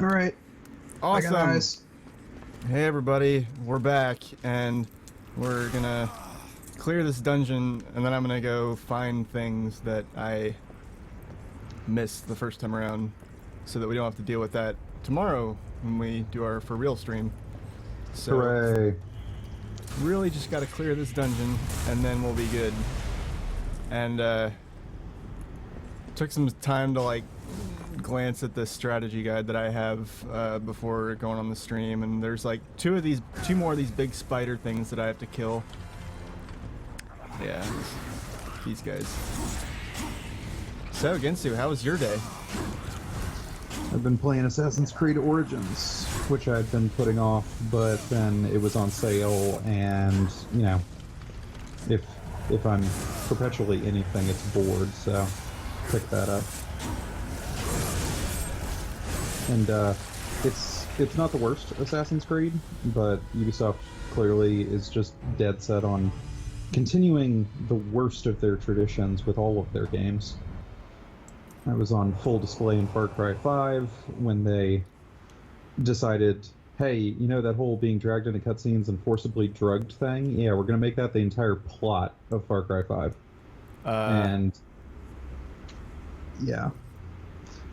All right. Awesome. Guys. Hey everybody, we're back and we're gonna clear this dungeon and then I'm gonna go find things that I missed the first time around so that we don't have to deal with that tomorrow when we do our for real stream. So Hooray. really just gotta clear this dungeon and then we'll be good. And took some time to like glance at the strategy guide that I have before going on the stream, and there's like two more of these big spider things that I have to kill. Yeah, these guys. So Gensu, how was your day? I've been playing Assassin's Creed Origins, which I'd been putting off, but then it was on sale, and you know, if I'm perpetually anything, it's bored, so pick that up. And it's not the worst Assassin's Creed, but Ubisoft clearly is just dead set on continuing the worst of their traditions with all of their games. I was on full display in Far Cry 5 when they decided, hey, you know that whole being dragged into cutscenes and forcibly drugged thing? Yeah, we're going to make that the entire plot of Far Cry 5. And yeah.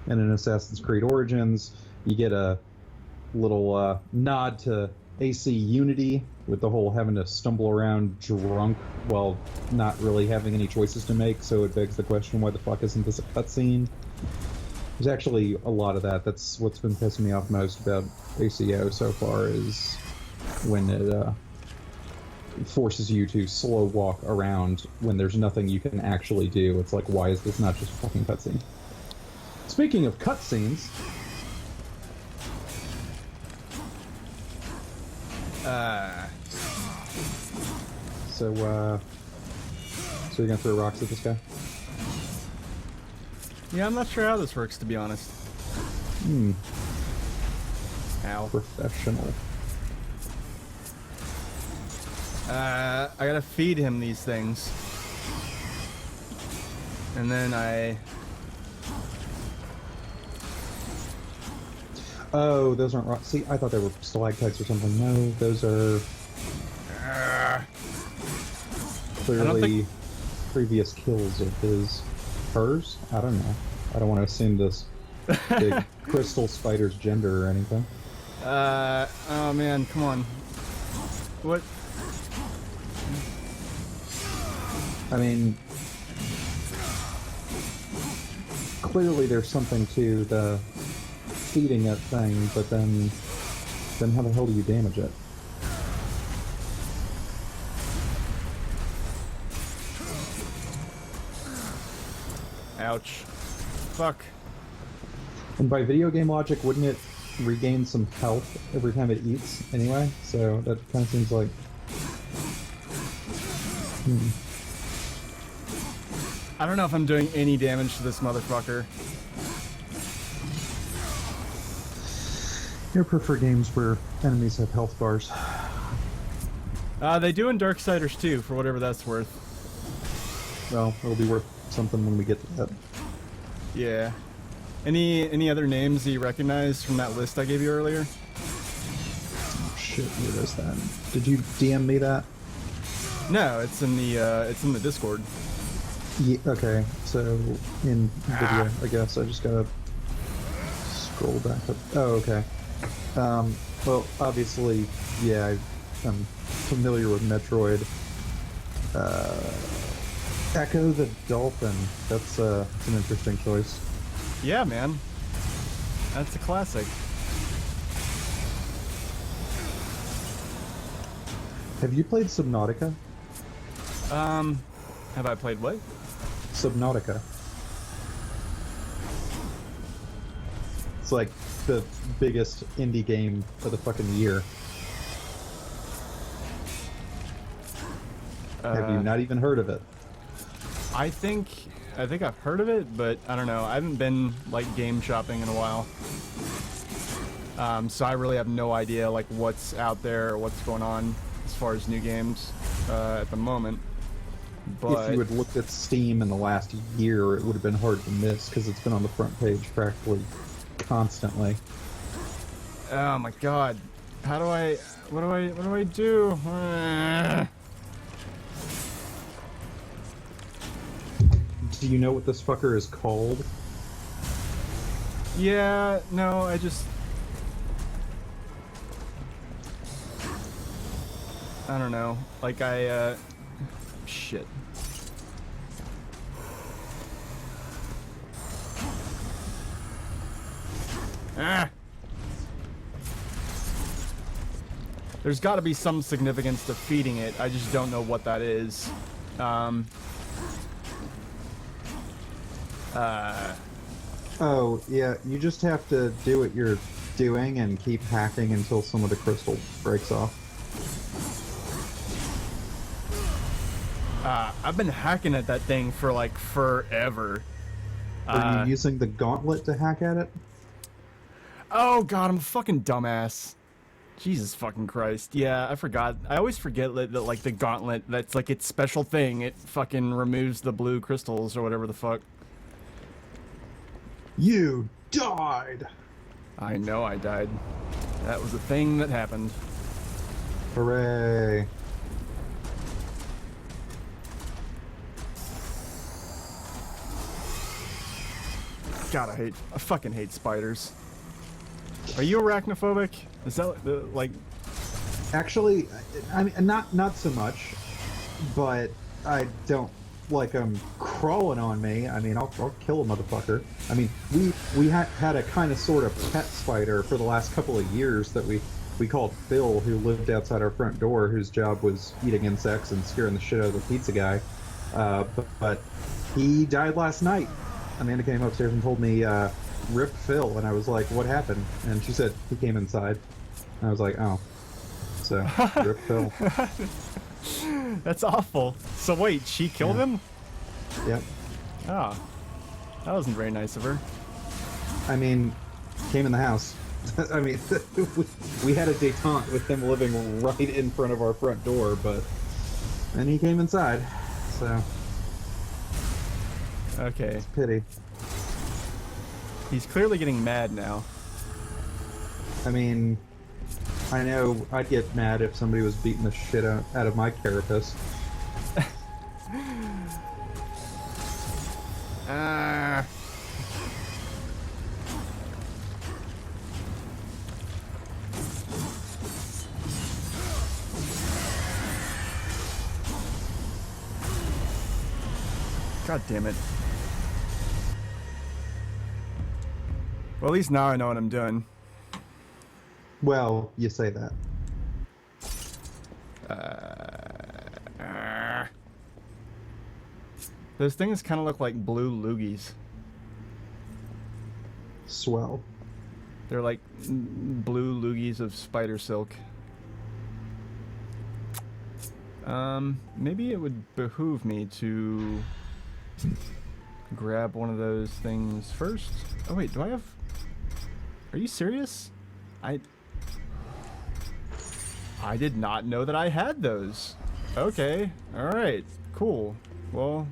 And in Assassin's Creed Origins, you get a little nod to AC Unity with the whole having to stumble around drunk while not really having any choices to make, so it begs the question, why the fuck isn't this a cutscene? There's actually a lot of that. That's what's been pissing me off most about ACO so far, is when it forces you to slow walk around when there's nothing you can actually do. It's like, why is this not just a fucking cutscene? Speaking of cutscenes, so you're gonna throw rocks at this guy? Yeah, I'm not sure how this works, to be honest. Ow. Professional. I gotta feed him these things. And then Oh, those aren't rocks. See, I thought they were stalactites or something. No, those are clearly previous kills of hers. I don't know. I don't want to assume this big crystal spider's gender or anything. Oh man, come on. What? I mean, clearly there's something to the feeding that thing, but then how the hell do you damage it? Ouch. Fuck. And by video game logic, wouldn't it regain some health every time it eats anyway? So that kind of seems like... I don't know if I'm doing any damage to this motherfucker. You prefer games where enemies have health bars. They do in Darksiders too, for whatever that's worth. Well, it'll be worth something when we get to that. Yeah. Any other names that you recognize from that list I gave you earlier? Oh shit, where is that? Did you DM me that? No, it's in the Discord. Yeah, okay, so in video, I guess I just gotta scroll back up. Oh, okay. Well, obviously, yeah, I'm familiar with Metroid. Echo the Dolphin. That's an interesting choice. Yeah, man. That's a classic. Have you played Subnautica? Have I played what? Subnautica. It's like the biggest indie game of the fucking year. Have you not even heard of it? I think I've heard of it, but I don't know. I haven't been like game shopping in a while. So I really have no idea like what's out there or what's going on as far as new games at the moment. But if you had looked at Steam in the last year, it would have been hard to miss because it's been on the front page practically constantly. Oh my god. How do I... What do I do? Do you know what this fucker is called? Yeah, no, I just... I don't know. Like, shit. Ah! There's got to be some significance to feeding it. I just don't know what that is. Oh, yeah, you just have to do what you're doing and keep hacking until some of the crystal breaks off. I've been hacking at that thing for like forever. Are you using the gauntlet to hack at it? Oh god, I'm a fucking dumbass. Jesus fucking Christ. Yeah, I forgot. I always forget that like the gauntlet, that's like its special thing. It fucking removes the blue crystals or whatever the fuck. You died! I know I died. That was a thing that happened. Hooray. God, I fucking hate spiders. Are you arachnophobic? Is that like... Actually, I mean, not so much, but I don't like them crawling on me. I mean, I'll kill a motherfucker. I mean, we had a kind of sort of pet spider for the last couple of years that we called Phil, who lived outside our front door, whose job was eating insects and scaring the shit out of the pizza guy. But he died last night. Amanda came upstairs and told me, rip Phil, and I was like, what happened? And she said, he came inside. And I was like, oh. So, rip Phil. That's awful. So wait, she killed him? Yep. Oh. That wasn't very nice of her. I mean, came in the house. I mean, we had a detente with him living right in front of our front door, but then he came inside, so Okay. it's a pity. He's clearly getting mad now. I mean, I know I'd get mad if somebody was beating the shit out of my carapace. God damn it. Well, at least now I know what I'm doing. Well, you say that. Those things kind of look like blue loogies. Swell. They're like blue loogies of spider silk. Maybe it would behoove me to grab one of those things first. Oh wait, do I have... Are you serious? I did not know that I had those. Okay, alright, cool. Well,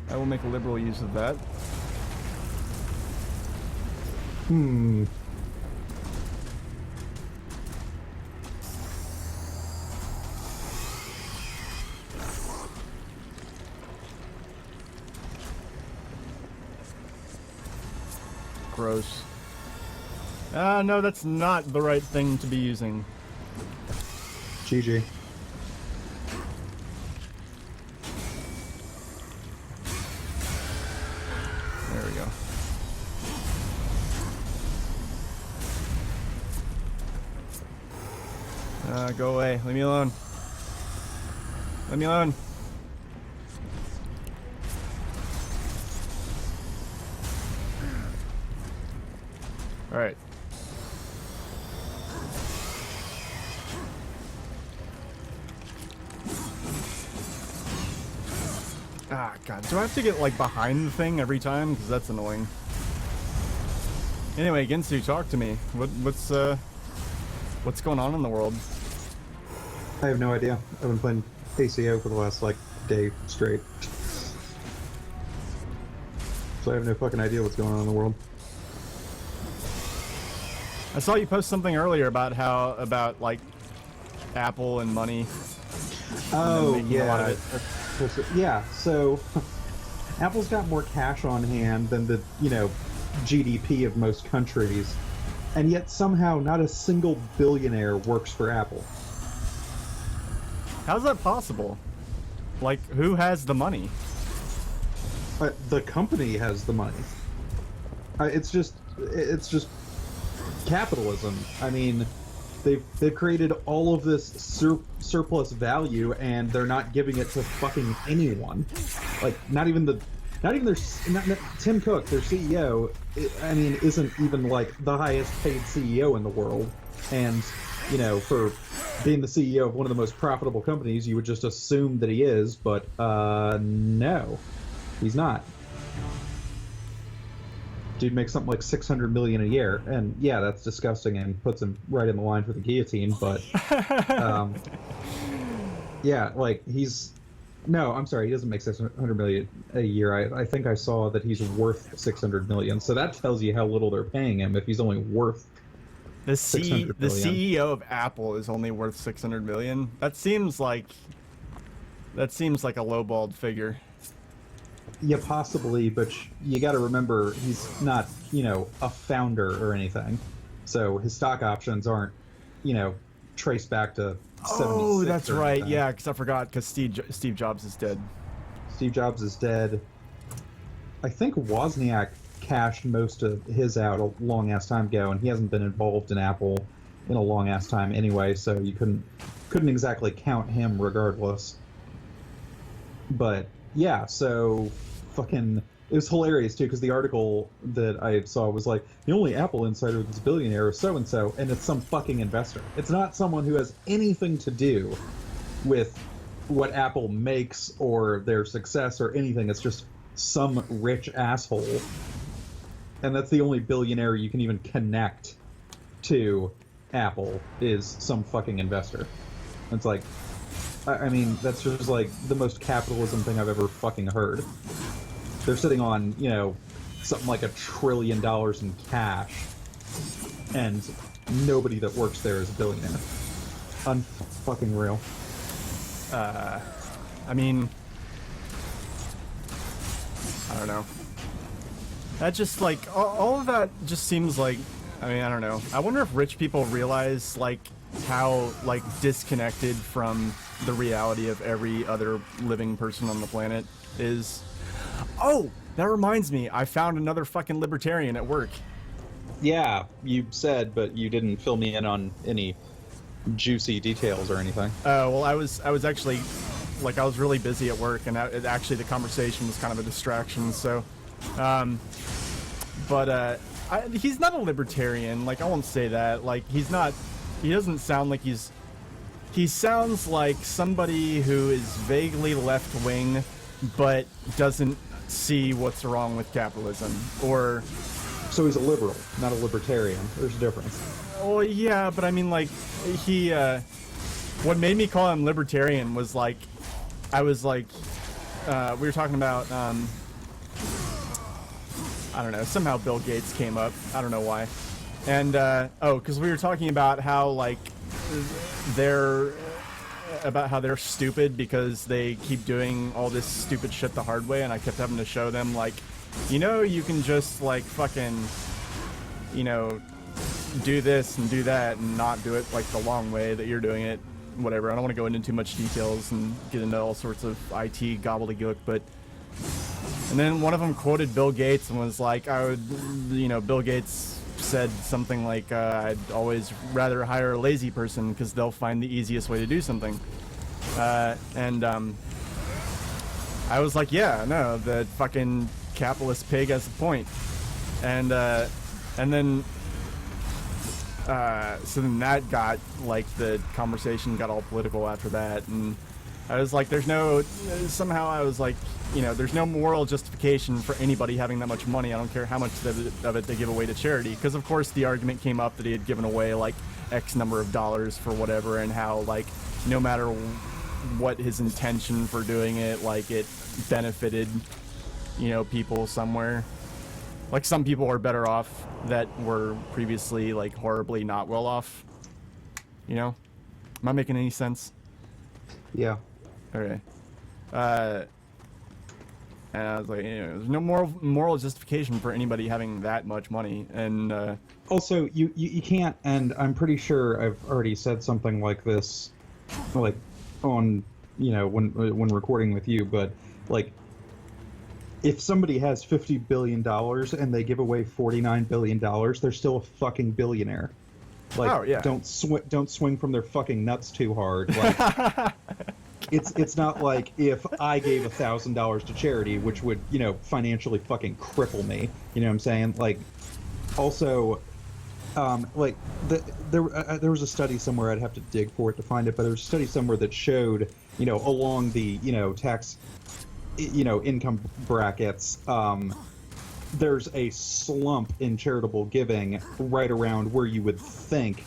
I will make a liberal use of that. Hmm. Gross. No, that's not the right thing to be using. GG. There we go. Go away. Leave me alone. Leave me alone. Alright. Ah, God. Do I have to get, like, behind the thing every time? Because that's annoying. Anyway, Ginsu, talk to me. What's going on in the world? I have no idea. I've been playing ACO for the last, like, day straight. So I have no fucking idea what's going on in the world. I saw you post something earlier about like Apple and money. Oh making a lot of yeah, yeah. So Apple's got more cash on hand than the GDP of most countries, and yet somehow not a single billionaire works for Apple. How's that possible? Like, who has the money? The company has the money. It's just capitalism. I mean, they've created all of this surplus value, and they're not giving it to fucking anyone. Like, not even Tim Cook, their CEO. I mean, isn't even like the highest paid CEO in the world, and for being the CEO of one of the most profitable companies, you would just assume that he is, but no, he's not. Dude makes something like $600 million a year, and yeah, that's disgusting and puts him right in the line for the guillotine. But yeah, like I'm sorry, he doesn't make $600 million a year. I think I saw that he's worth $600 million. So that tells you how little they're paying him if he's only worth the CEO of Apple is only worth $600 million. That seems like a lowballed figure. Yeah, possibly, but you got to remember he's not, a founder or anything. So his stock options aren't, traced back to 76. Oh, that's right. Anything. Yeah, because I forgot, because Steve Jobs is dead. Steve Jobs is dead. I think Wozniak cashed most of his out a long-ass time ago, and he hasn't been involved in Apple in a long-ass time anyway, so you couldn't exactly count him regardless. But yeah, so fucking it was hilarious too, because the article that I saw was like, the only Apple insider that's a billionaire is so and so, and it's some fucking investor. It's not someone who has anything to do with what Apple makes or their success or anything. It's just some rich asshole, and that's the only billionaire you can even connect to Apple is some fucking investor. It's like, I mean, that's just like the most capitalism thing I've ever fucking heard. They're sitting on, something like $1 trillion in cash, and nobody that works there is a billionaire. Unfucking real. I mean, I don't know. That just like all of that just seems like, I mean, I don't know. I wonder if rich people realize like how like disconnected from the reality of every other living person on the planet is. Oh, that reminds me. I found another fucking libertarian at work. Yeah, you said, but you didn't fill me in on any juicy details or anything. Well, I was actually, like, I was really busy at work, and actually the conversation was kind of a distraction. So, he's not a libertarian. Like, I won't say that. Like, he's not. He doesn't sound like he's. He sounds like somebody who is vaguely left-wing, but doesn't see what's wrong with capitalism, or... So he's a liberal, not a libertarian. There's a difference. Oh, yeah, but I mean, like, he, what made me call him libertarian was, like, I was, like, we were talking about, I don't know, somehow Bill Gates came up. I don't know why. And, because we were talking about how, like, they're stupid because they keep doing all this stupid shit the hard way, and I kept having to show them, like, you can just, like, fucking, do this and do that and not do it, like, the long way that you're doing it, whatever. I don't want to go into too much details and get into all sorts of IT gobbledygook, but... And then one of them quoted Bill Gates and was like, Bill Gates said something like, I'd always rather hire a lazy person because they'll find the easiest way to do something. I was like, yeah, no, the fucking capitalist pig has a point. And then that got, like, the conversation got all political after that, and I was like, there's no moral justification for anybody having that much money. I don't care how much of it they give away to charity, because of course the argument came up that he had given away like X number of dollars for whatever, and how, like, no matter what his intention for doing it, like, it benefited, people somewhere. Like, some people are better off that were previously, like, horribly not well off. You know? Am I making any sense? Yeah. Okay. And I was like, you know, there's no moral justification for anybody having that much money. And also, you can't, and I'm pretty sure I've already said something like this, like, on, you know, when recording with you, but, like, if somebody has $50 billion and they give away $49 billion, they're still a fucking billionaire. Like, oh, yeah. don't swing from their fucking nuts too hard. Like, it's not like if I gave $1,000 to charity, which would, you know, financially fucking cripple me. You know what I'm saying? Like, also, like, there was a study somewhere, I'd have to dig for it to find it, but there was a study somewhere that showed, you know, along the, you know, tax, you know, income brackets, there's a slump in charitable giving right around where you would think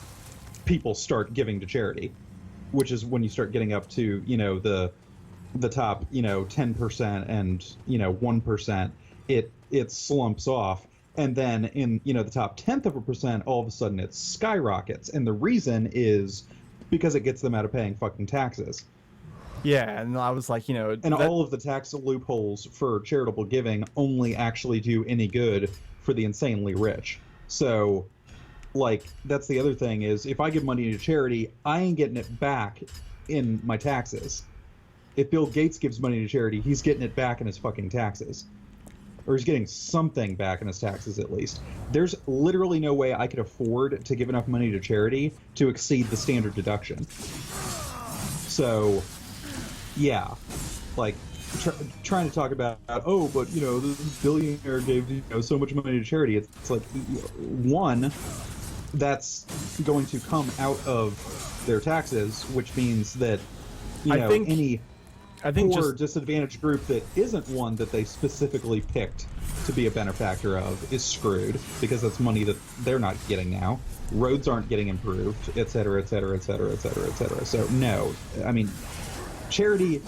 people start giving to charity, which is when you start getting up to, you know, the top, you know, 10% and, you know, 1%, it slumps off. And then in, you know, the top 0.1%, all of a sudden it skyrockets. And the reason is because it gets them out of paying fucking taxes. Yeah, and I was like, you know... And all of the tax loopholes for charitable giving only actually do any good for the insanely rich. So, like, that's the other thing is, if I give money to charity, I ain't getting it back in my taxes. If Bill Gates gives money to charity, he's getting it back in his fucking taxes. Or he's getting something back in his taxes, at least. There's literally no way I could afford to give enough money to charity to exceed the standard deduction. So... yeah, like, trying to talk about, oh, but, you know, the billionaire gave, you know, so much money to charity. It's like, one, that's going to come out of their taxes, which means that, you know, any poor, disadvantaged group that isn't one that they specifically picked to be a benefactor of is screwed, because that's money that they're not getting now. Roads aren't getting improved, et cetera, et cetera, et cetera, et cetera, et cetera. So, no, I mean... charity,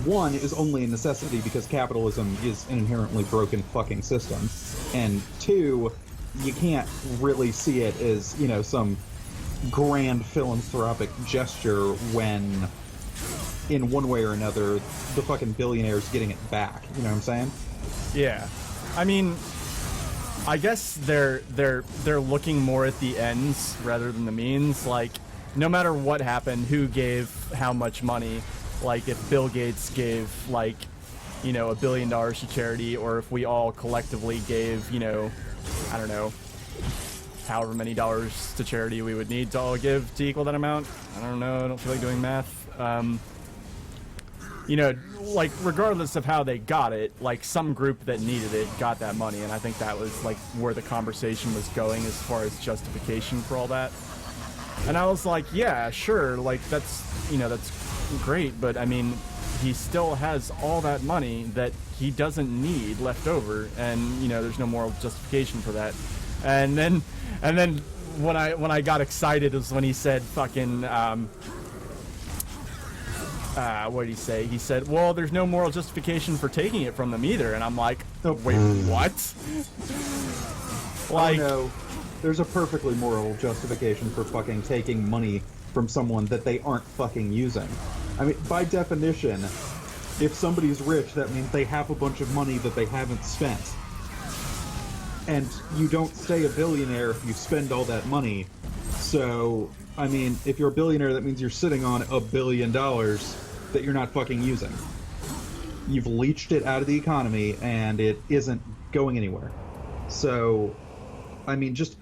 one, is only a necessity because capitalism is an inherently broken fucking system, and two, you can't really see it as, you know, some grand philanthropic gesture when, in one way or another, the fucking billionaire's getting it back. You know what I'm saying? Yeah, I mean, I guess they're looking more at the ends rather than the means. Like, no matter what happened, who gave how much money, like if Bill Gates gave, like, you know, $1 billion to charity, or if we all collectively gave, you know, I don't know, however many dollars to charity we would need to all give to equal that amount. I don't know, I don't feel like doing math. You know, like, regardless of how they got it, like, some group that needed it got that money, and I think that was, like, where the conversation was going as far as justification for all that. And I was like, yeah, sure, like, that's, you know, that's great, but I mean, he still has all that money that he doesn't need left over, and, you know, there's no moral justification for that. And then when I got excited was when he said fucking, what did he say? He said, well, there's no moral justification for taking it from them either, and I'm like, wait, what? Like, oh, no. There's a perfectly moral justification for fucking taking money from someone that they aren't fucking using. I mean, by definition, if somebody's rich, that means they have a bunch of money that they haven't spent. And you don't stay a billionaire if you spend all that money. So, I mean, if you're a billionaire, that means you're sitting on $1 billion that you're not fucking using. You've leached it out of the economy, and it isn't going anywhere. So, I mean, just...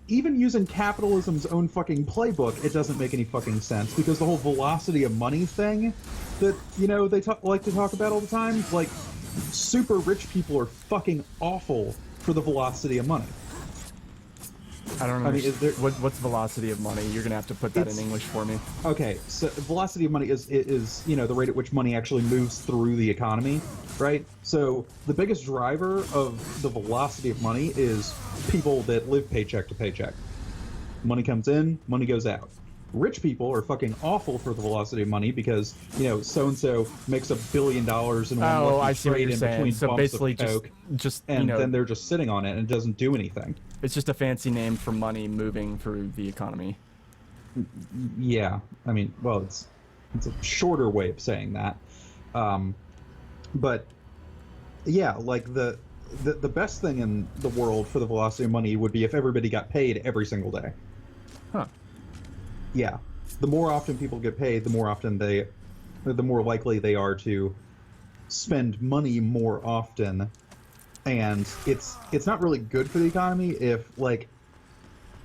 even using capitalism's own fucking playbook, it doesn't make any fucking sense, because the whole velocity of money thing that, you know, they like to talk about all the time, like, super rich people are fucking awful for the velocity of money. I don't know. I mean, is there... what's velocity of money? You're gonna have to put that in English for me. Okay, so velocity of money is, you know, the rate at which money actually moves through the economy, right? So the biggest driver of the velocity of money is people that live paycheck to paycheck. Money comes in, money goes out. rich people are fucking awful for the velocity of money because, you know, so-and-so makes $1 billion in one Oh, lucky I see what trade you're in saying. between So bumps basically, of coke, just and you know, then they're just sitting on it and it doesn't do anything. it's just a fancy name for money moving through the economy. Yeah, I mean, well, it's a shorter way of saying that, but yeah, like the best thing in the world for the velocity of money would be if everybody got paid every single day. Huh. Yeah, the more often people get paid, the more likely they are to spend money more often, and it's not really good for the economy if, like,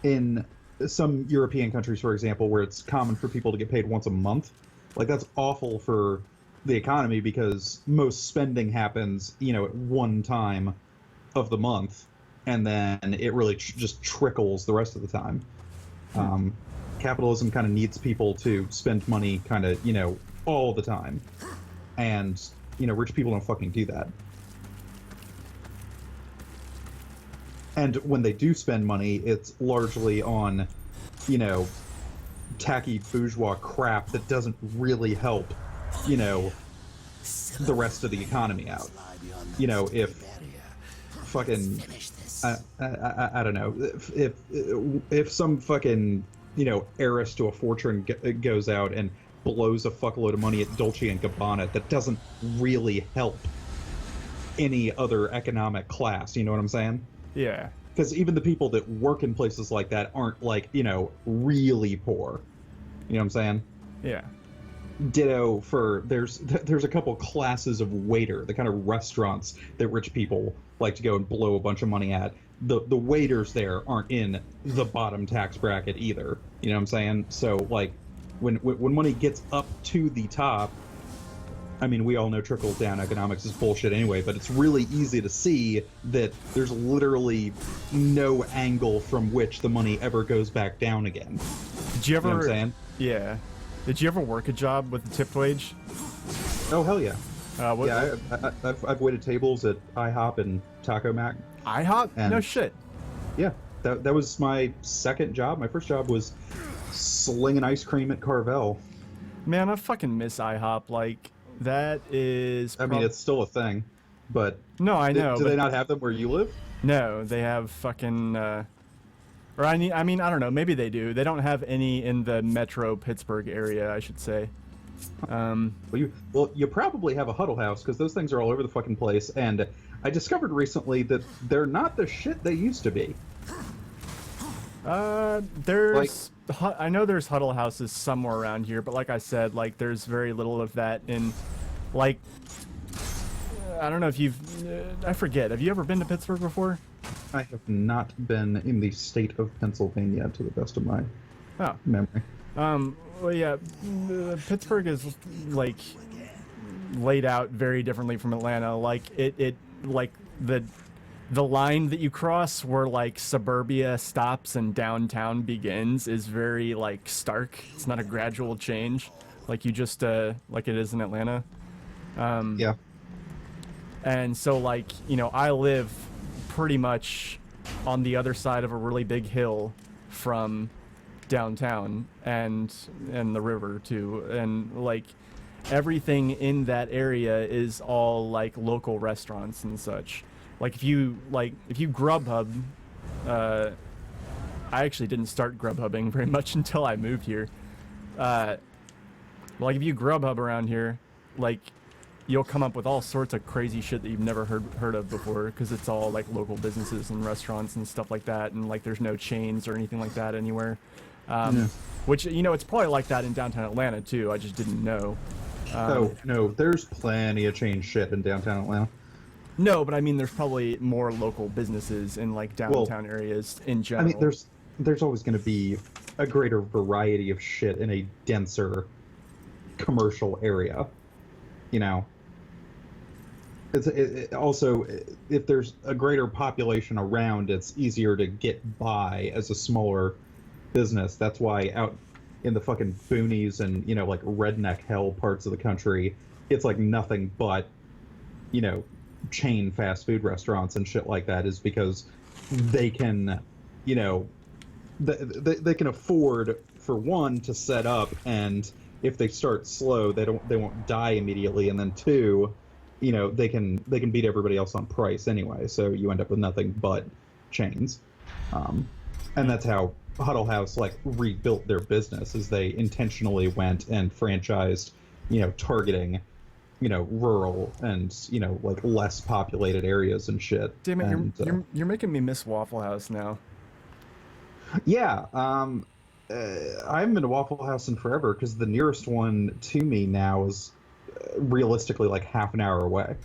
in some European countries, for example, where it's common for people to get paid once a month, like that's awful for the economy because most spending happens, you know, at one time of the month, and then it really just trickles the rest of the time. Capitalism kind of needs people to spend money kind of, you know, all the time. And, you know, rich people don't fucking do that. And when they do spend money, it's largely on, you know, tacky bourgeois crap that doesn't really help, you know, the rest of the economy out. You know, if fucking, I don't know, if some fucking, you know, heiress to a fortune goes out and blows a fuckload of money at Dolce & Gabbana, that doesn't really help any other economic class, you know what I'm saying? Yeah. Because even the people that work in places like that aren't, like, you know, really poor. You know what I'm saying? Yeah. Ditto for there's a couple classes of waiter, the kind of restaurants that rich people like to go and blow a bunch of money at. The waiters there aren't in the bottom tax bracket either. You know what I'm saying? So, like, when money gets up to the top, I mean, we all know trickle-down economics is bullshit anyway, but it's really easy to see that there's literally no angle from which the money ever goes back down again. Did you ever? You know what I'm saying? Yeah. Did you ever work a job with a tipped wage? Oh, hell yeah. What, Yeah, I've waited tables at IHOP and Taco Mac. IHOP? And No shit. Yeah, that was my second job. My first job was slinging ice cream at Carvel. Man, I fucking miss IHOP. Like, that is... I mean, it's still a thing, but... No, I know. Do they not have them where you live? No, they have fucking... Or I mean, I don't know. Maybe they do. They don't have any in the metro Pittsburgh area, I should say. Well, you probably have a Huddle House, because those things are all over the fucking place, and I discovered recently that they're not the shit they used to be. There's... I know there's Huddle Houses somewhere around here, but like I said, like, there's very little of that in... Like... I don't know if you've... I forget. Have you ever been to Pittsburgh before? I have not been in the state of Pennsylvania, to the best of my memory. Well, yeah, Pittsburgh is, like, laid out very differently from Atlanta. Like, like, the line that you cross where, like, suburbia stops and downtown begins is very, like, stark. It's not a gradual change like you just, like it is in Atlanta. Yeah. And so, like, you know, I live pretty much on the other side of a really big hill from downtown and the river too, and like everything in that area is all like local restaurants and such. Like if you Grubhub, I actually didn't start Grubhubbing very much until I moved here. Like if you Grubhub around here, like you'll come up with all sorts of crazy shit that you've never heard of before, because it's all like local businesses and restaurants and stuff like that, and like there's no chains or anything like that anywhere. Which, you know, it's probably like that in downtown Atlanta too. I just didn't know. Oh no, there's plenty of chain shit in downtown Atlanta. No, but I mean, there's probably more local businesses in like downtown areas in general. I mean, there's always going to be a greater variety of shit in a denser commercial area, you know. Also, if there's a greater population around, it's easier to get by as a smaller business. That's why out in the fucking boonies and, you know, like redneck hell parts of the country, it's like nothing but, you know, chain fast food restaurants and shit like that, is because they can, you know, they can afford for one, to set up, and if they start slow, they won't die immediately, and then two, you know, they can beat everybody else on price anyway, so you end up with nothing but chains. And that's how Huddle House like rebuilt their business, is they intentionally went and franchised, you know, targeting, you know, rural and, you know, like less populated areas and shit. Damn it, and, you're making me miss Waffle House now. Yeah, I haven't been to Waffle House in forever because the nearest one to me now is realistically like half an hour away.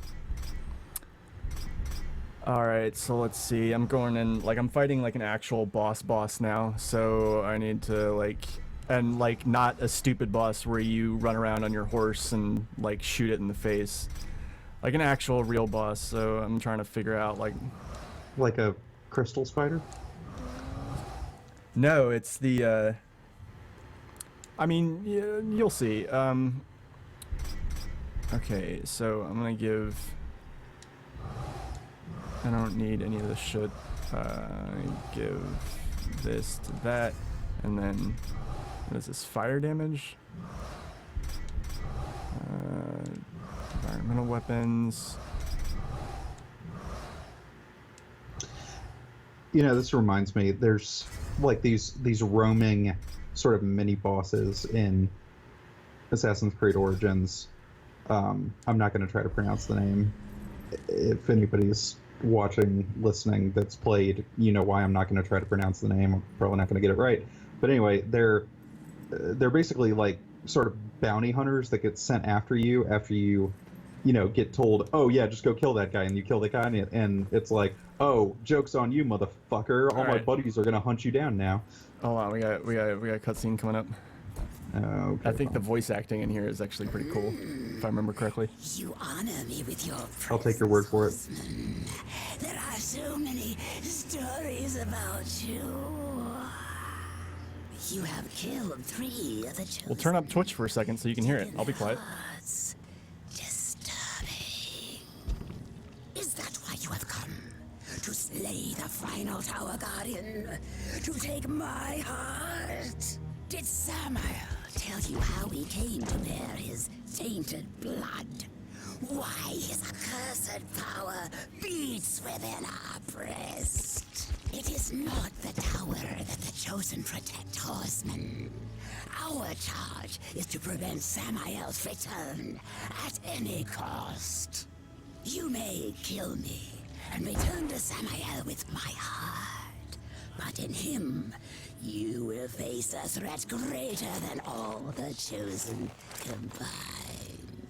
Alright, so let's see. I'm going in, like, I'm fighting like an actual boss now, so I need to, like, and like not a stupid boss where you run around on your horse and like shoot it in the face. Like an actual real boss, so I'm trying to figure out like a crystal spider? No, it's the I mean, you'll see. Okay, so I'm gonna give, I don't need any of this shit. Give this to that, and then what is this, fire damage? Environmental weapons. You know, this reminds me, there's like these roaming sort of mini bosses in Assassin's Creed Origins. I'm not going to try to pronounce the name. If anybody's watching, listening, that's played, you know why I'm not going to try to pronounce the name. I'm probably not going to get it right. But anyway, they're basically like sort of bounty hunters that get sent after you, you know, get told, oh yeah, just go kill that guy, and you kill that guy, and it's like, oh, joke's on you, motherfucker. All my buddies are gonna hunt you down now. Hold on, we got a cutscene coming up. Okay, I think the voice acting in here is actually pretty cool, if I remember correctly. You honor me with your I'll take your word for it. There are so many stories about you. You have killed 3 of the chosen. We'll turn up Twitch for a second so you can hear it. I'll be quiet. Hearts. Disturbing. Is that why you have come? To slay the final Tower Guardian? To take my heart? Did Samael tell you how he came to bear his tainted blood? Why his accursed power beats within our breast? It is not the tower that the chosen protect, horsemen. Our charge is to prevent Samael's return at any cost. You may kill me and return to Samael with my heart, but in him, you will face a threat greater than all the chosen combined.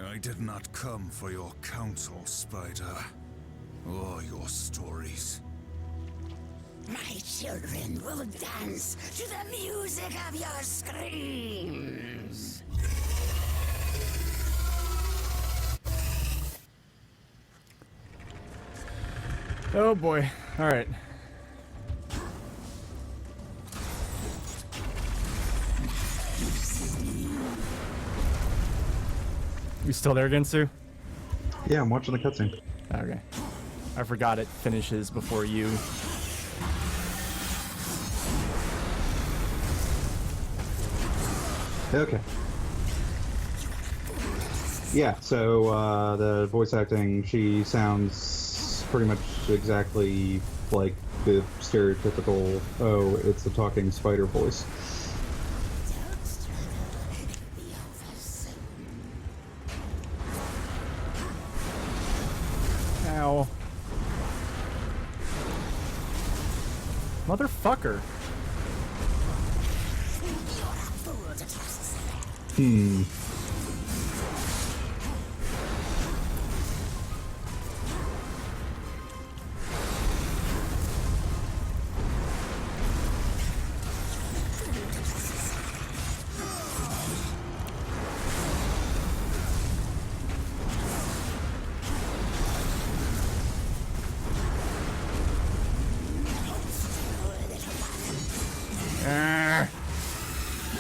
I did not come for your counsel, Spider, or your stories. My children will dance to the music of your screams. Oh boy. Alright. You still there again, Sue? Yeah, I'm watching the cutscene. Okay. I forgot it finishes before you. Okay. Yeah, so the voice acting, she sounds pretty much exactly like the stereotypical, oh, it's a talking spider voice. Ow. Motherfucker. Hmm.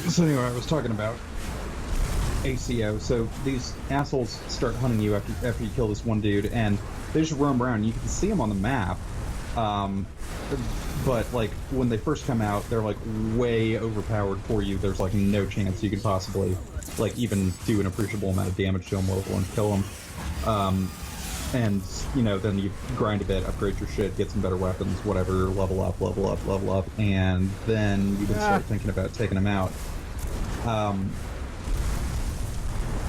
So anyway, I was talking about ACO. So these assholes start hunting you after you kill this one dude, and they just roam around. You can see them on the map. but like when they first come out, they're like way overpowered for you. There's like no chance you could possibly like even do an appreciable amount of damage to them level and kill them. And you know, then you grind a bit, upgrade your shit, get some better weapons, whatever, level up, and then you can start thinking about taking them out.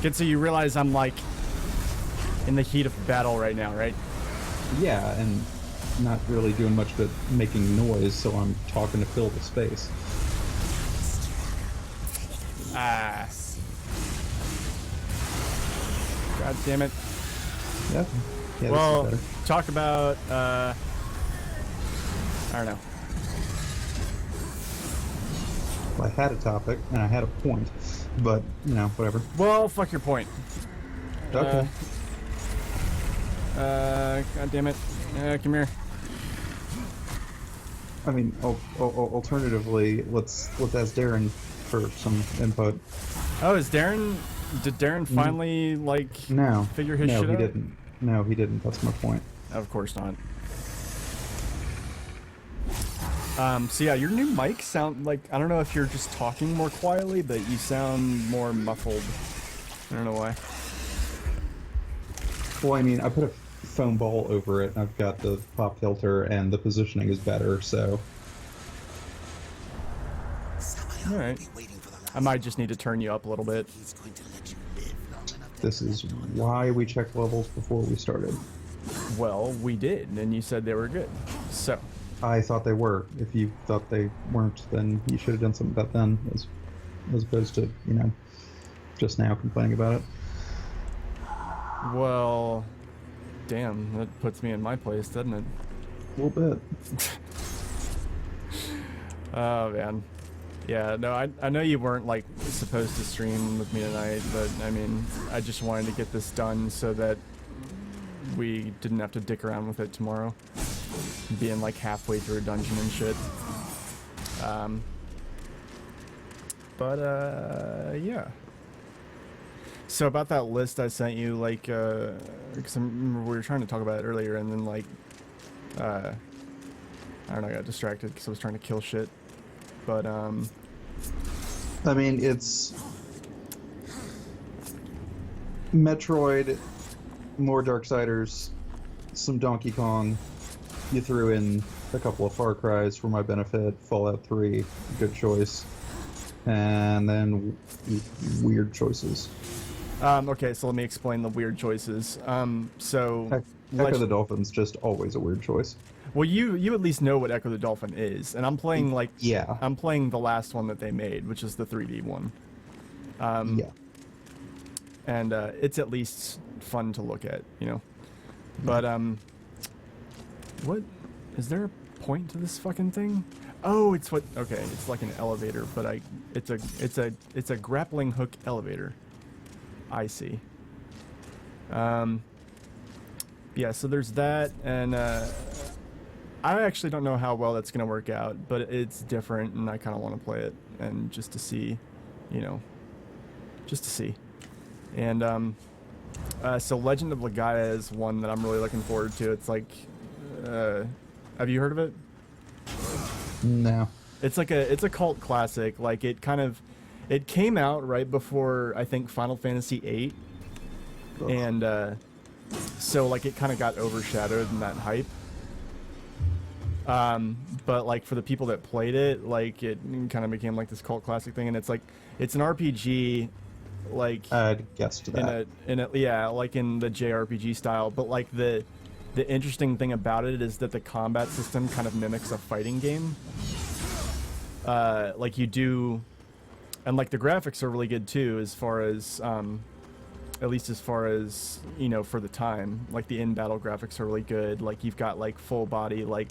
Good, so you realize I'm like in the heat of battle right now, right? Yeah, and not really doing much but making noise, so I'm talking to fill the space. God damn it. Yeah. Yeah, Well, this is better. talk about, I don't know. Well, I had a topic and I had a point, but you know, whatever. Well, fuck your point. Okay. God damn it. Come here. I mean, alternatively, let's ask Darren for some input. Oh, did Darren finally, like, No. figure his shit No, he out? didn't. No, he didn't. That's my point. Of course not. So yeah, your new mic sound like, I don't know if you're just talking more quietly, but you sound more muffled. I don't know why. Well, I mean, I put a foam ball over it, and I've got the pop filter, and the positioning is better, so... Alright. I might just need to turn you up a little bit. This is why we checked levels before we started. Well, we did, and you said they were good. So, I thought they were. If you thought they weren't, then you should have done something about them, as opposed to, you know, just now complaining about it. well, damn, that puts me in my place, doesn't it? A little bit. Oh, man. Yeah, no, I know you weren't, like, supposed to stream with me tonight, but, I mean, I just wanted to get this done so that we didn't have to dick around with it tomorrow. Being, like, halfway through a dungeon and shit. Yeah. So about that list I sent you, like, because I remember we were trying to talk about it earlier, and then, like, I don't know, I got distracted because I was trying to kill shit. But, I mean, it's Metroid, more Darksiders, some Donkey Kong. You threw in a couple of Far Cries for my benefit, Fallout 3, good choice, and then weird choices. okay, so let me explain the weird choices. So... Echo the Dolphin's just always a weird choice. Well, you at least know what Echo the Dolphin is, and I'm playing, like... Yeah. I'm playing the last one that they made, which is the 3D one. Yeah. And, it's at least fun to look at, you know? But, what? Is there a point to this fucking thing? Oh, it's what... Okay, it's like an elevator, but it's a grappling hook elevator. I see. Yeah, so there's that, and, I actually don't know how well that's going to work out, but it's different, and I kind of want to play it, and just to see, you know, just to see. And, so Legend of Legaia is one that I'm really looking forward to. It's like, have you heard of it? No. It's like it's a cult classic. Like, it came out right before, I think, Final Fantasy VIII, and, so, like, it kind of got overshadowed in that hype. But, like, for the people that played it, like, it kind of became, like, this cult classic thing, and it's, like, it's an RPG, like... I'd guessed that. Yeah, like, in the JRPG style, but, like, the interesting thing about it is that the combat system kind of mimics a fighting game. Like, you do... And, like, the graphics are really good, too, as far as, at least as far as, you know, for the time. Like, the in-battle graphics are really good. Like, you've got, like, full body, like,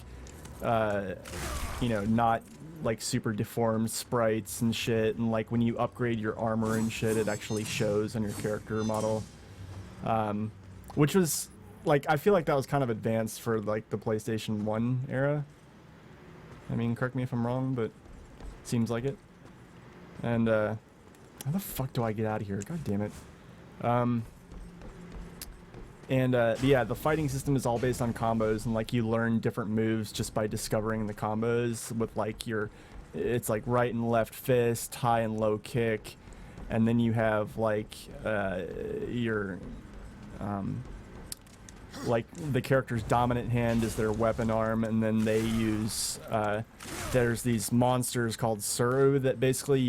you know, not, like, super deformed sprites and shit. And, like, when you upgrade your armor and shit, it actually shows on your character model. Which was, like, I feel like that was kind of advanced for, like, the PlayStation 1 era. I mean, correct me if I'm wrong, but seems like it. And, how the fuck do I get out of here? God damn it. And yeah, the fighting system is all based on combos, and like you learn different moves just by discovering the combos with like it's like right and left fist, high and low kick, and then you have like your like the character's dominant hand is their weapon arm, and then they use there's these monsters called Suru that basically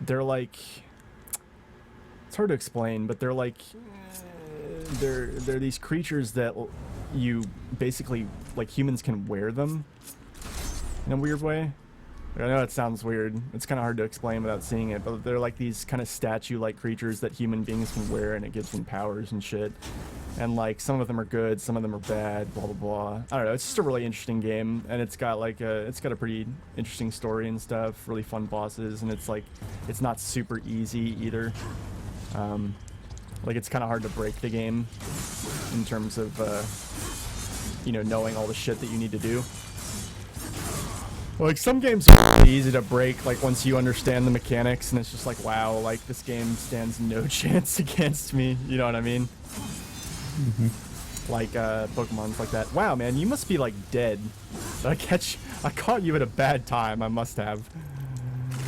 they're like, it's hard to explain, but they're like they're these creatures that you basically, like, humans can wear them in a weird way. I know it sounds weird. It's kind of hard to explain without seeing it, but they're like these kind of statue-like creatures that human beings can wear, and it gives them powers and shit. And like some of them are good, some of them are bad, blah blah blah. I don't know. It's just a really interesting game, and it's got like it's got a pretty interesting story and stuff. Really fun bosses, and it's like it's not super easy either. Like it's kind of hard to break the game in terms of you know, knowing all the shit that you need to do. Like, some games are really easy to break, like, once you understand the mechanics, and it's just like, wow, like, this game stands no chance against me, you know what I mean? Mm-hmm. Like, Pokemon's like that. Wow, man, you must be, like, dead. I caught you at a bad time, I must have.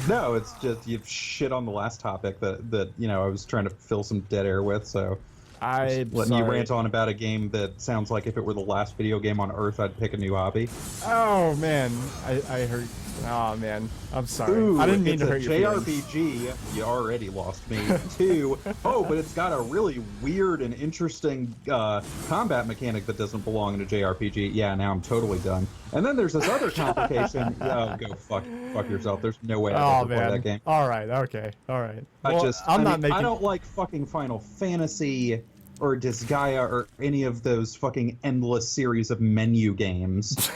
No, it's just you've shit on the last topic that you know, I was trying to fill some dead air with, so... I'm letting sorry. you rant on about a game that sounds like if it were the last video game on Earth, I'd pick a new hobby. Oh man, I heard. Oh man, I'm sorry. Ooh, I didn't mean to hurt your feelings. JRPG, you already lost me. 2, oh, but it's got a really weird and interesting combat mechanic that doesn't belong in a JRPG. Yeah, now I'm totally done. And then there's this other complication. Oh, go fuck yourself. There's no way I'd ever play that game. All right, okay, all right. Well, I don't like fucking Final Fantasy or Disgaea or any of those fucking endless series of menu games.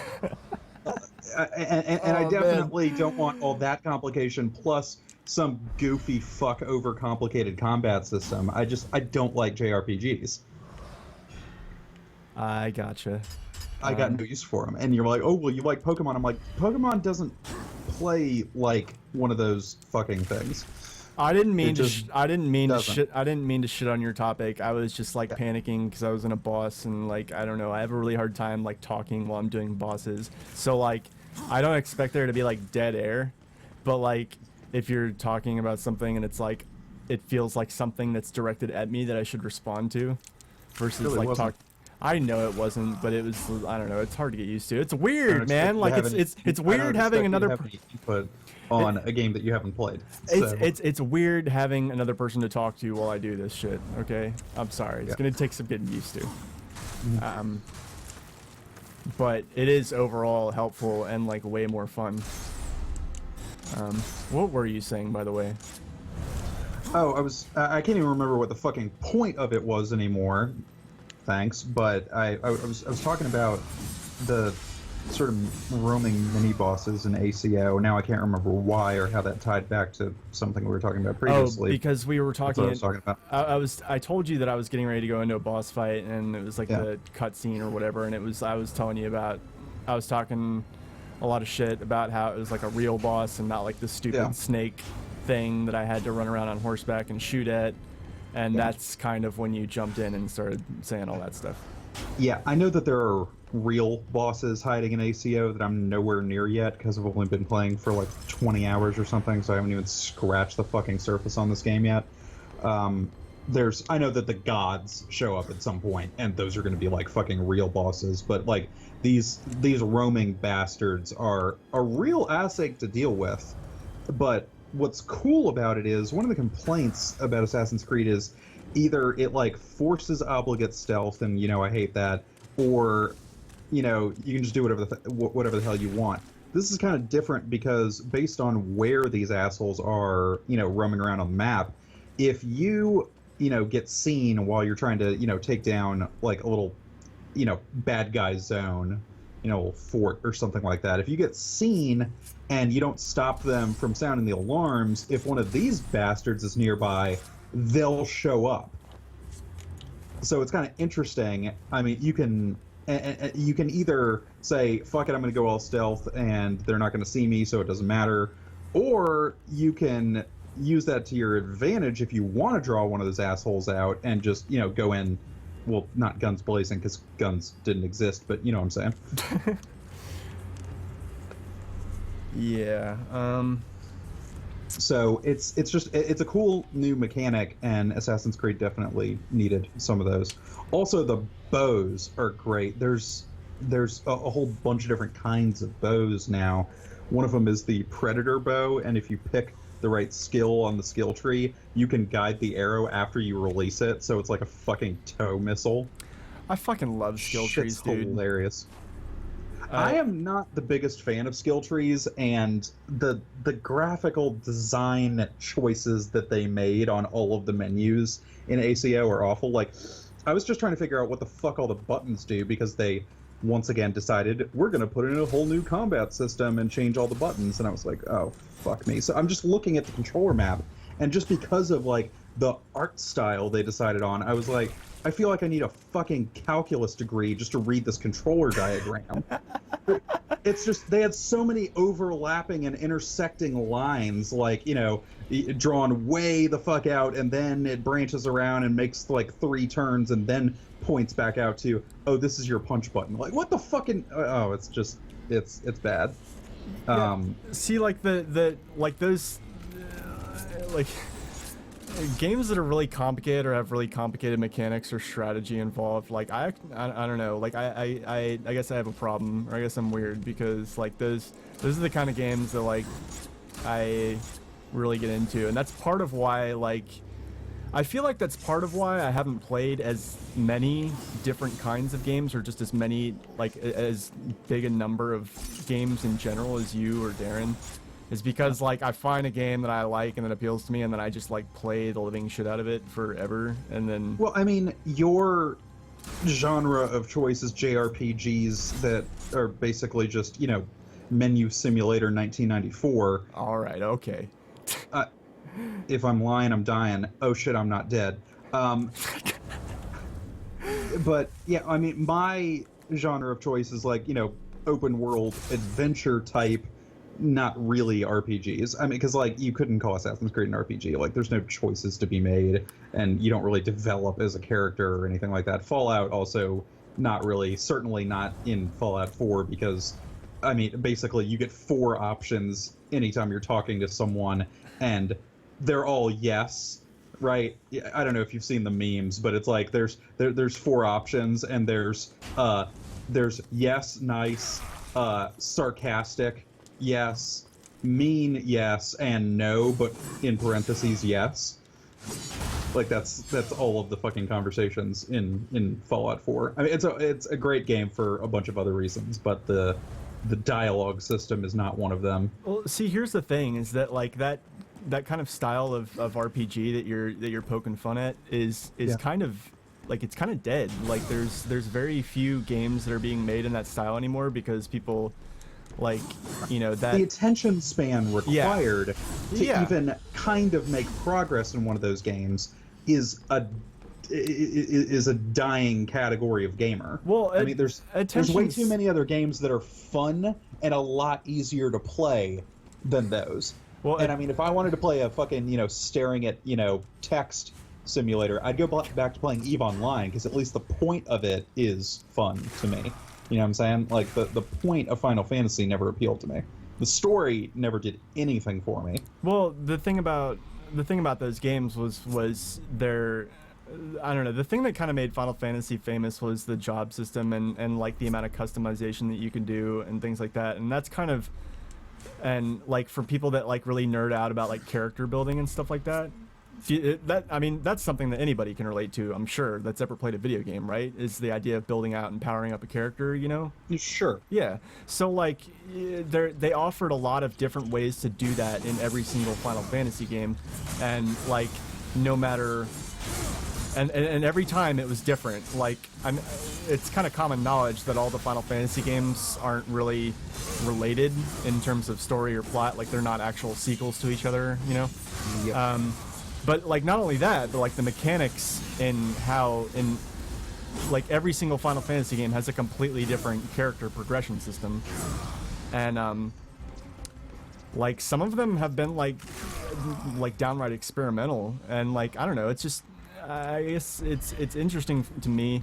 And I definitely don't want all that complication plus some goofy fuck overcomplicated combat system. I don't like JRPGs. I gotcha. I got no use for them. And you're like, oh, well, you like Pokemon. I'm like, Pokemon doesn't play like one of those fucking things. I didn't mean to shit on your topic. I was just like panicking because I was in a boss, and like, I don't know, I have a really hard time like talking while I'm doing bosses. So like, I don't expect there to be like dead air, but like if you're talking about something and it's like, it feels like something that's directed at me that I should respond to, versus really like wasn't. talk. I know it wasn't, but it was. I don't know. It's hard to get used to. It's weird, man. Like it's weird having another input on a game that you haven't played. So. It's weird having another person to talk to while I do this shit. Okay, I'm sorry. It's gonna take some getting used to. Mm-hmm. But it is overall helpful and like way more fun. What were you saying, by the way? Oh, I can't even remember what the fucking point of it was anymore. Thanks, but I was talking about the sort of roaming mini bosses in ACO. Now I can't remember why or how that tied back to something we were talking about previously. Oh, because we were talking. That's what I was talking about. I told you that I was getting ready to go into a boss fight, and it was like Yeah. the cutscene or whatever, and I was telling you about. I was talking a lot of shit about how it was like a real boss and not like the stupid snake thing that I had to run around on horseback and shoot at. And that's kind of when you jumped in and started saying all that stuff. Yeah, I know that there are real bosses hiding in ACO that I'm nowhere near yet because I've only been playing for like 20 hours or something, so I haven't even scratched the fucking surface on this game yet. I know that the gods show up at some point, and those are going to be like fucking real bosses, but like these roaming bastards are a real assake to deal with. But what's cool about it is one of the complaints about Assassin's Creed is either it like forces obligate stealth, and you know I hate that, or you know you can just do whatever the hell you want. This is kind of different because based on where these assholes are, you know, roaming around on the map, if you get seen while you're trying to take down like a little bad guy zone, a little fort or something like that, if you get seen and you don't stop them from sounding the alarms, if one of these bastards is nearby, they'll show up. So it's kind of interesting. I mean, you can either say, fuck it, I'm going to go all stealth and they're not going to see me, so it doesn't matter. Or you can use that to your advantage if you want to draw one of those assholes out and just, you know, go in, well, not guns blazing because guns didn't exist, but you know what I'm saying. Yeah. So it's a cool new mechanic, and Assassin's Creed definitely needed some of those. Also, the bows are great. There's a whole bunch of different kinds of bows now. One of them is the Predator bow, and if you pick the right skill on the skill tree, you can guide the arrow after you release it, so it's like a fucking tow missile. I fucking love skill trees, dude. Hilarious. I am not the biggest fan of skill trees, and the graphical design choices that they made on all of the menus in ACO are awful. Like, I was just trying to figure out what the fuck all the buttons do, because they once again decided we're going to put in a whole new combat system and change all the buttons, and I was like, oh, fuck me. So I'm just looking at the controller map, and just because of, like, the art style they decided on, I was like, I feel like I need a fucking calculus degree just to read this controller diagram. It's just, they had so many overlapping and intersecting lines, like, you know, drawn way the fuck out, and then it branches around and makes like 3 turns and then points back out to, oh, this is your punch button. Like, what the fucking, oh, it's just, it's bad. Yeah. See, like like those, like games that are really complicated or have really complicated mechanics or strategy involved, like I don't know, like I guess I have a problem, or I guess I'm weird, because like those are the kind of games that like I really get into, and that's part of why, like, I feel like that's part of why I haven't played as many different kinds of games, or just as many, like, as big a number of games in general as you or Darren, is because, like, I find a game that I like and that appeals to me, and then I just, like, play the living shit out of it forever, and then... Well, I mean, your genre of choice is JRPGs that are basically just, you know, Menu Simulator 1994. All right, okay. If I'm lying, I'm dying. Oh shit, I'm not dead. But, yeah, I mean, my genre of choice is, like, you know, open world adventure type, not really RPGs. I mean, because, like, you couldn't call Assassin's Creed an RPG. Like, there's no choices to be made, and you don't really develop as a character or anything like that. Fallout also not really, certainly not in Fallout 4, because, I mean, basically you get 4 options anytime you're talking to someone, and they're all yes, right? I don't know if you've seen the memes, but it's like there's 4 options, and there's yes, nice, sarcastic, yes, mean, yes, and no, but in parentheses, yes. Like, that's all of the fucking conversations in Fallout 4. I mean, it's a great game for a bunch of other reasons, but the dialogue system is not one of them. Well, see, here's the thing: is that, like, that kind of style of RPG that you're poking fun at is kind of, like, it's kind of dead. Like, there's very few games that are being made in that style anymore, because people, like, you know, that the attention span required to even kind of make progress in one of those games is a dying category of gamer. Well, I mean, there's way too many other games that are fun and a lot easier to play than those. Well, and I mean, if I wanted to play a fucking, you know, staring at, you know, text simulator, I'd go back to playing EVE Online, because at least the point of it is fun to me. You know what I'm saying? Like, the point of Final Fantasy never appealed to me. The story never did anything for me. Well, the thing about those games was their, I don't know, the thing that kind of made Final Fantasy famous was the job system and like the amount of customization that you can do and things like that. And that's kind of, and like for people that like really nerd out about like character building and stuff like that, I mean, that's something that anybody can relate to, I'm sure, that's ever played a video game, right? Is the idea of building out and powering up a character, you know? Sure. Yeah. So, like, they offered a lot of different ways to do that in every single Final Fantasy game, and, like, no matter... And every time it was different. Like, it's kind of common knowledge that all the Final Fantasy games aren't really related in terms of story or plot. Like, they're not actual sequels to each other, you know? Yep. But, like, not only that, but, like, the mechanics like, every single Final Fantasy game has a completely different character progression system. And, like, some of them have been, like, like downright experimental, and like I don't know, it's just I guess it's interesting to me,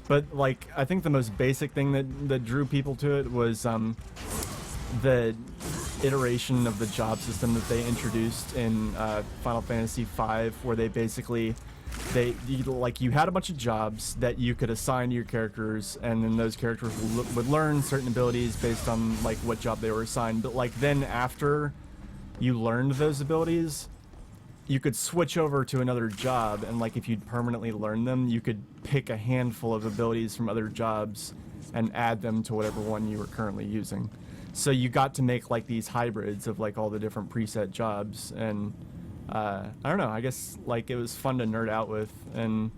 but like I think the most basic thing that drew people to it was the iteration of the job system that they introduced in Final Fantasy V, where they basically you had a bunch of jobs that you could assign to your characters, and then those characters would learn certain abilities based on like what job they were assigned. But like then after you learned those abilities, you could switch over to another job, and like if you'd permanently learned them, you could pick a handful of abilities from other jobs and add them to whatever one you were currently using. So you got to make like these hybrids of like all the different preset jobs, and I don't know, I guess like it was fun to nerd out with, and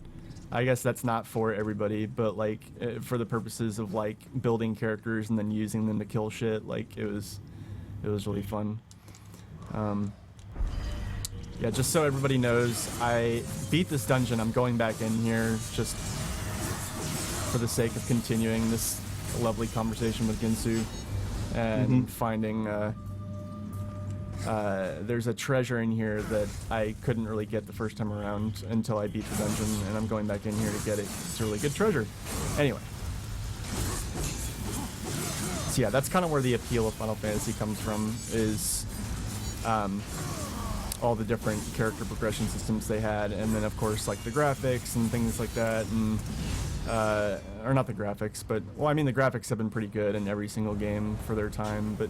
I guess that's not for everybody, but like for the purposes of like building characters and then using them to kill shit, like it was really fun. Yeah, just so everybody knows, I beat this dungeon. I'm going back in here just for the sake of continuing this lovely conversation with Ginsu and finding there's a treasure in here that I couldn't really get the first time around until I beat the dungeon, and I'm going back in here to get it. It's a really good treasure. Anyway. So yeah, that's kind of where the appeal of Final Fantasy comes from, is all the different character progression systems they had, and then of course like the graphics and things like that, and or not the graphics, but well, I mean the graphics have been pretty good in every single game for their time, but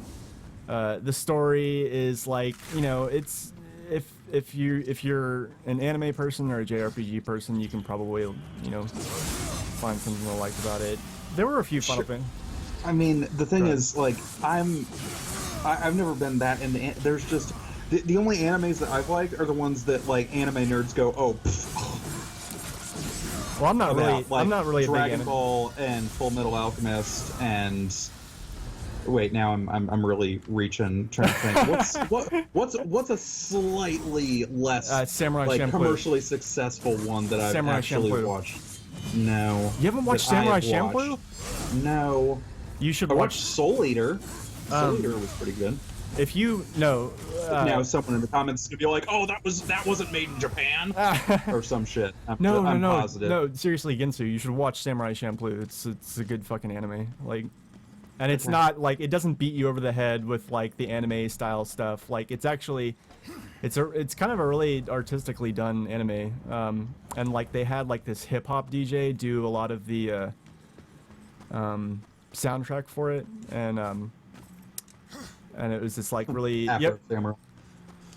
the story is like, you know, it's if you're an anime person or a JRPG person, you can probably, you know, find something to like about it. There were a few Final Fantasy. I mean, the thing is, like, I've never been that into. There's just the only animes that I've liked are the ones that like anime nerds go, oh. Well, I'm not really a big Dragon Ball and Full Metal Alchemist and. Wait, now I'm really reaching, trying to think. What's a slightly less Samurai like Champloo. Commercially successful one that I've Samurai actually Champloo. watched? No. You haven't watched Samurai Champloo? No. You should I watch watched Soul Eater. Soul Eater was pretty good. If you know, now someone in the comments is gonna be like, "Oh, that wasn't made in Japan," or some shit. I'm positive. No, seriously, Ginsu, you should watch Samurai Champloo. It's a good fucking anime. Like, and it's not like, it doesn't beat you over the head with like the anime style stuff. Like, it's actually, it's kind of a really artistically done anime. And like they had like this hip hop DJ do a lot of the soundtrack for it, and it was just like really Afro Samurai.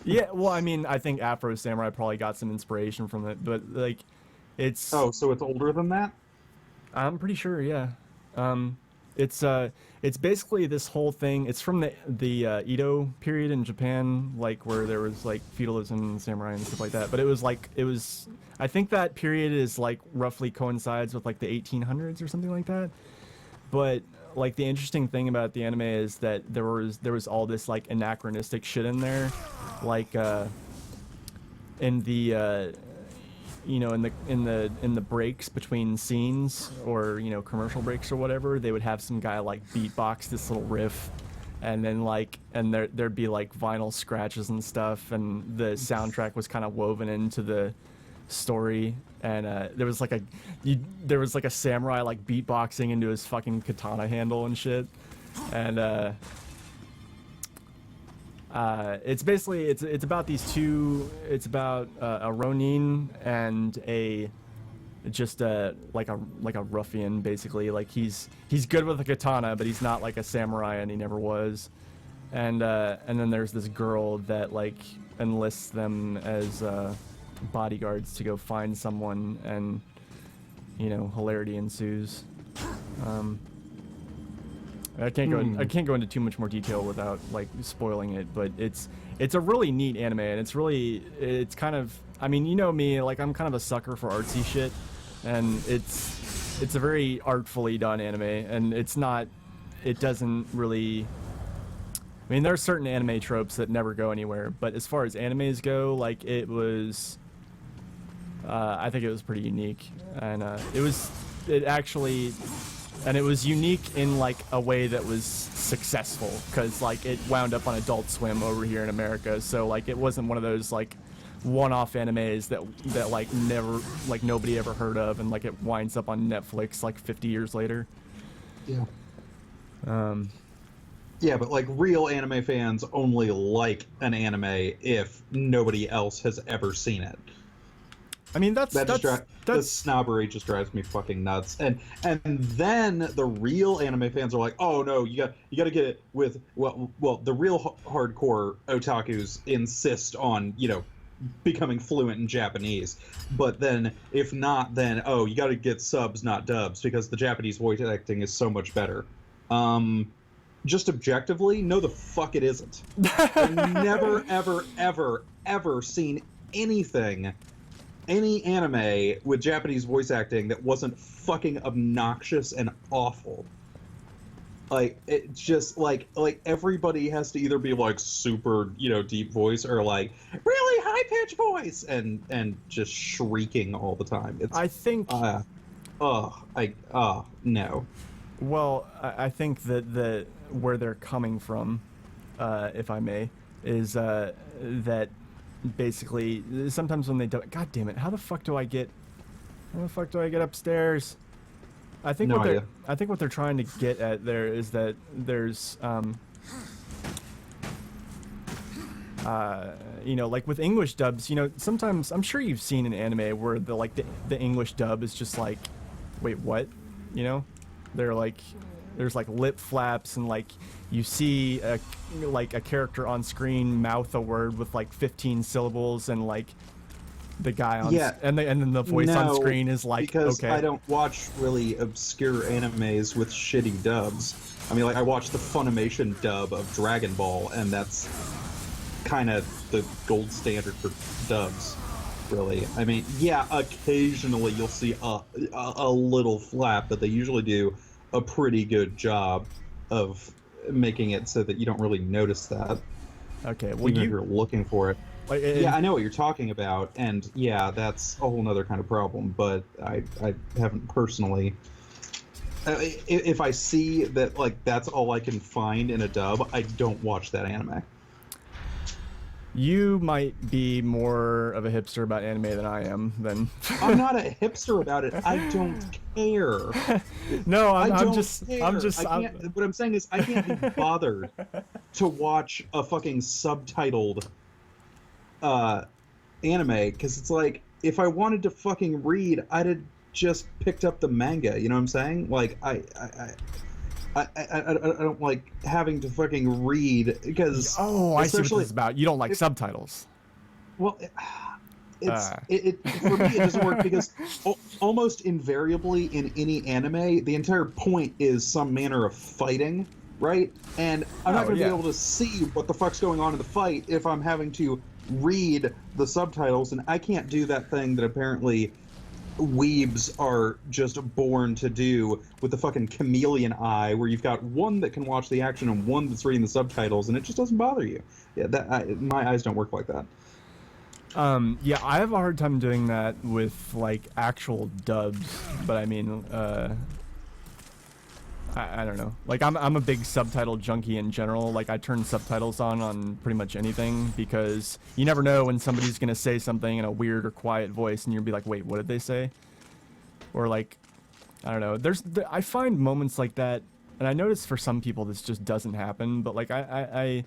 Yeah, well, I mean, I think Afro Samurai probably got some inspiration from it, but like, it's. Oh, so it's older than that? I'm pretty sure, yeah. It's basically this whole thing. It's from the Edo period in Japan, like where there was like feudalism and samurai and stuff like that. But it was. I think that period is like roughly coincides with like the 1800s or something like that. But like the interesting thing about the anime is that there was all this like anachronistic shit in there, like in the you know, in the breaks between scenes, or you know, commercial breaks or whatever, they would have some guy like beatbox this little riff, and then like, and there'd be like vinyl scratches and stuff, and the soundtrack was kind of woven into the story, and there was like a samurai like beatboxing into his fucking katana handle and shit, and it's basically it's about these two. It's about a ronin and like a ruffian, basically. Like he's good with a katana, but he's not like a samurai, and he never was. And then there's this girl that like enlists them as bodyguards to go find someone, and you know, hilarity ensues. I can't go into too much more detail without like spoiling it, but it's a really neat anime, and it's kind of, I mean, you know me, like I'm kind of a sucker for artsy shit, and it's a very artfully done anime, and it doesn't really, I mean, there are certain anime tropes that never go anywhere, but as far as animes go, like it was, I think it was pretty unique, and it actually and it was unique in like a way that was successful because like it wound up on Adult Swim over here in America, so like it wasn't one of those like one-off animes that like never, like nobody ever heard of, and like it winds up on Netflix like 50 years later. Yeah. Yeah, but like real anime fans only like an anime if nobody else has ever seen it. I mean, the snobbery just drives me fucking nuts. And then the real anime fans are like, oh no, you got to get it with well the real hardcore otakus insist on, you know, becoming fluent in Japanese. But then if not, then oh, you got to get subs, not dubs, because the Japanese voice acting is so much better. Just objectively, no the fuck it isn't. I've never ever seen anything, any anime with Japanese voice acting that wasn't fucking obnoxious and awful. Like, it's just like everybody has to either be like super, you know, deep voice or like really high pitched voice and just shrieking all the time. It's I think no. Well, I think that where they're coming from, if I may, is that basically sometimes when they don't. God damn it! How the fuck do I get upstairs? I think what they're trying to get at there is that there's you know, like with English dubs, you know, sometimes I'm sure you've seen an anime where the English dub is just like, wait, what? You know? They're like, there's like lip flaps and like you see a character on screen mouth a word with like 15 syllables and like the guy on and then the voice on screen is like, because okay. I don't watch really obscure animes with shitty dubs. I mean, like I watched the Funimation dub of Dragon Ball, and that's kind of the gold standard for dubs. Really, I mean, yeah, occasionally you'll see a little flap, but they usually do a pretty good job of making it so that you don't really notice that. Okay, well, even if you're looking for it. Like, yeah, I know what you're talking about, and yeah, that's a whole nother kind of problem. But I haven't personally. If I see that like that's all I can find in a dub, I don't watch that anime. You might be more of a hipster about anime than I am. Then I'm not a hipster about it. I don't care. No, what I'm saying is I can't be bothered to watch a fucking subtitled anime, because it's like if I wanted to fucking read, I'd have just picked up the manga. You know what I'm saying? Like I don't like having to fucking read, because I see what this is about. You don't like subtitles. Well, it for me it doesn't work, because almost invariably in any anime the entire point is some manner of fighting, right? And I'm not going to be able to see what the fuck's going on in the fight if I'm having to read the subtitles, and I can't do that thing that apparently weebs are just born to do with the fucking chameleon eye, where you've got one that can watch the action and one that's reading the subtitles, and it just doesn't bother you. Yeah, my eyes don't work like that. Yeah, I have a hard time doing that with like actual dubs, but I mean, I don't know. Like I'm a big subtitle junkie in general. Like I turn subtitles on pretty much anything, because you never know when somebody's gonna say something in a weird or quiet voice, and you'll be like, wait, what did they say? Or like, I don't know. I find moments like that, and I notice for some people this just doesn't happen. But like I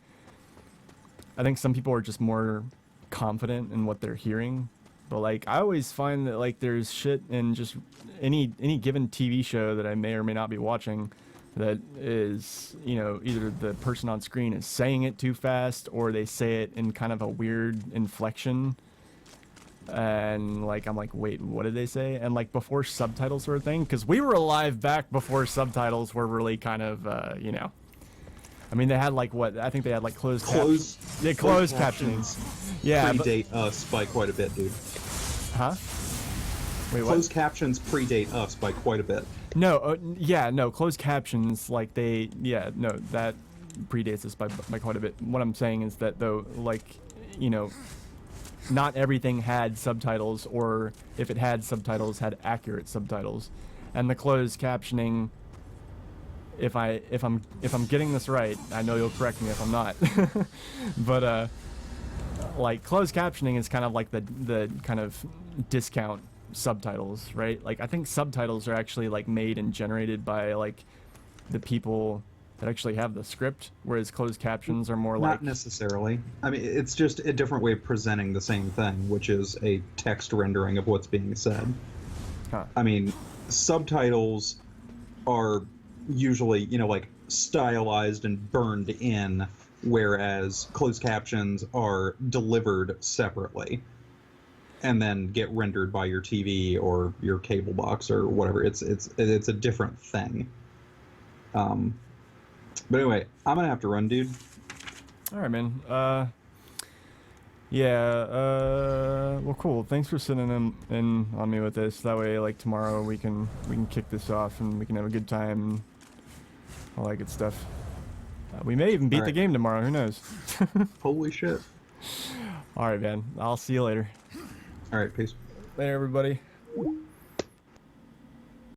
think some people are just more confident in what they're hearing. But like I always find that like there's shit in just any given TV show that I may or may not be watching that is, you know, either the person on screen is saying it too fast, or they say it in kind of a weird inflection, and like I'm like, wait, what did they say? And like before subtitles were a thing, because we were alive back before subtitles were really kind of you know, I mean, they had like what I think they had like closed captions. Yeah, predate us by quite a bit, dude. Huh? Wait, what? Closed captions predate us by quite a bit. No, closed captions, like that predates us by quite a bit. What I'm saying is that though, like, you know, not everything had subtitles, or if it had subtitles, had accurate subtitles, and the closed captioning if I'm getting this right, I know you'll correct me if I'm not. But like closed captioning is kind of like the kind of discount subtitles, right? Like I think subtitles are actually like made and generated by like the people that actually have the script, whereas closed captions are more like... Not necessarily. I mean, it's just a different way of presenting the same thing, which is a text rendering of what's being said. Huh. I mean, subtitles are usually, you know, like stylized and burned in, whereas closed captions are delivered separately and then get rendered by your TV or your cable box or whatever. It's a different thing. But anyway, I'm gonna have to run, dude. All right, man. Yeah. Well, cool. Thanks for sitting in on me with this. That way, like tomorrow, we can kick this off and we can have a good time and all that good stuff. We may even beat the game tomorrow. Who knows? Holy shit! All right, man. I'll see you later. All right, peace. Later, everybody.